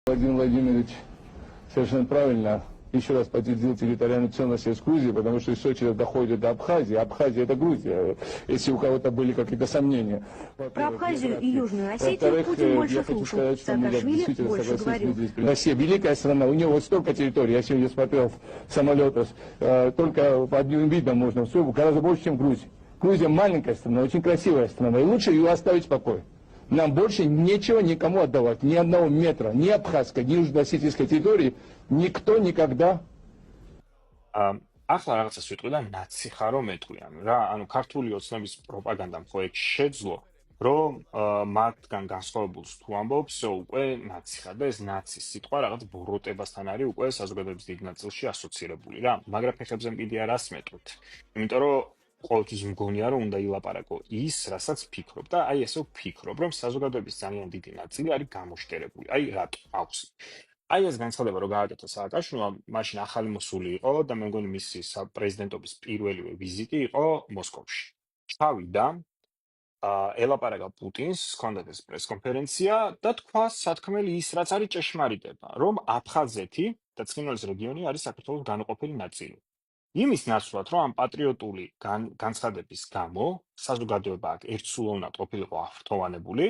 Владимир Владимирович совершенно правильно еще раз подтвердил территориальную целостность Грузии, потому что из Сочи доходит до Абхазии. Абхазия — это Грузия, если у кого-то были какие-то сомнения. Про Абхазию и Южную Осетию Путин больше слушал. Саакашвили больше говорил. Россия — великая страна, у нее вот столько территорий. Я сегодня смотрел в самолетах, только по одним видам можно, все гораздо больше, чем Грузия. Грузия маленькая страна, очень красивая страна, и лучше ее оставить в покое. Нам больше нечего никому отдавать, ни одного метра, ни абхазской, ни южно-осетийской территории, никто никогда. ახლა რაღაცას ვიტყვი და ნაცი ხარო მეტყვიან რა, ანუ ქართული ოცნების პროპაგანდამ ხო ეგ შეძლო, რომ მათგან განსხვავებულს თუ ამბობს, უკვე ნაცი ხარ და ეს ნაცის სიტყვა რაღაც ბოროტებასთან არის უკვე საზოგადოების დიდ ნაწილში ასოცირებული რა, მაგრამ ფეხებზე კიდე არას მეტყვით. იმიტომ რომ ყოველთვის მგონია რომ უნდა ილაპარაკო ის, რასაც ფიქრობ და აი ესე ვფიქრობ, რომ საზოგადოების ძალიან დიდი ნაწილი არის გამოშტერებული. აი რატო აქვს. აი ეს განცხადება რომ გააკეთა სააკაშვილმა, მაშინ ახალი მოსული იყო და მე მგონი მისი პრეზიდენტობის პირველივე ვიზიტი იყო მოსკოვში. ჩავიდა, ელაპარაკა პუტინს, ჰქონდათ ეს პრესკონფერენცია და თქვა სათქმელი ის, რაც არის ჭეშმარიტება, რომ აფხაზეთი და ცხინვალის რეგიონი არის საქართველოს განუყოფელი ნაწილი. იმის ნაცვლად, რომ ამ პატრიოტული განცხადების გამო საზოგადოება აქ ერთსულოვნად ყოფილიყო აღფრთოვანებული,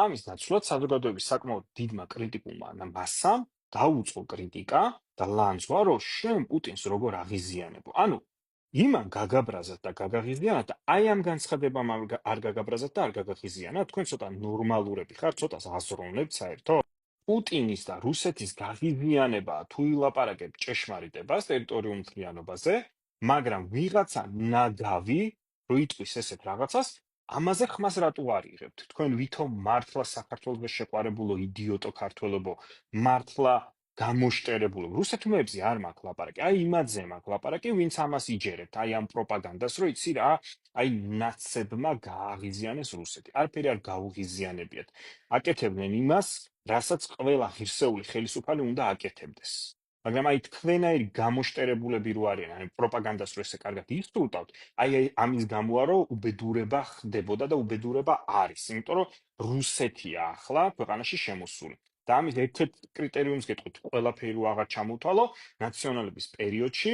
ამის ნაცვლად საზოგადოების საკმაოდ დიდმა კრიტიკულმა მასამ დაუწყო კრიტიკა და ლანძღვა, რომ შენ პუტინს როგორ აღიზიანებო. ანუ იმან გაგაბრაზათ და გაგაღიზიანათ და აი ამ განცხადებამ არ გაგაბრაზათ და არ გაგაღიზიანათ, თქვენ ცოტა ნორმალურები ხართ, ცოტას აზროვნებთ საერთოდ. პუტინის და რუსეთის გაღიზიანება თუ ილაპარაკებ ჭეშმარიტებას ტერიტორიულ მთლიანობაზე, მაგრამ ვიღაცა ნაგავი რო იტყვის ესეთ რაღაცას, ამაზე ხმას რატო არიღებთ? თქვენ ვითომ მართლა საქართველოს შეყვარებულო იდიოტო ქართველებო, მართლა გამოშტერებულო. რუსეთმეებზე არ მაქვს ლაპარაკი, აი იმაზე მაქვს ლაპარაკი, ვინც ამას იჯერებთ, აი ამ პროპაგანდას, რომ იცი რა, აი ნაცებმა გააღიზიანეს რუსეთი. არაფერი არ გაუღიზიანებიათ. აკეთებდნენ იმას, რასაც ყველა ღირსეული ხელისუფალი უნდა აკეთებდეს. მაგრამ აი თქვენაირი გამოშტერებულები რო არიან, აი პროპაგანდას რო ესე კარგად ისტულტავთ, აი ამის გამოა რომ უბედურება ხდებოდა და უბედურება არის, იმიტომ რომ რუსეთია ახლა ქვეყანაში შემოსული. და ამის ერთ-ერთ კრიტერიუმს გეტყვით, ყველაფერი აღარ ჩამოთვალო, ნაციონალების პერიოდში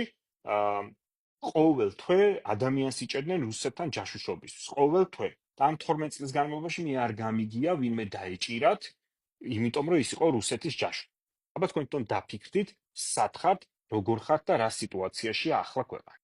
ყოველ თვე ადამიანს იჭერდნენ რუსეთთან ჯაშუშობისთვის, ყოველ თვე. და ამ 12 წლის განმავლობაში მე არ გამიგია ვინმე დაეჭირათ, იმიტომ რომ ის იყო რუსეთის ჯაშვი. აბა თქვენ თვითონ დაფიქრდით, სად ხართ, როგორ ხართ და რა სიტუაციაში ახლა ქვეყანა.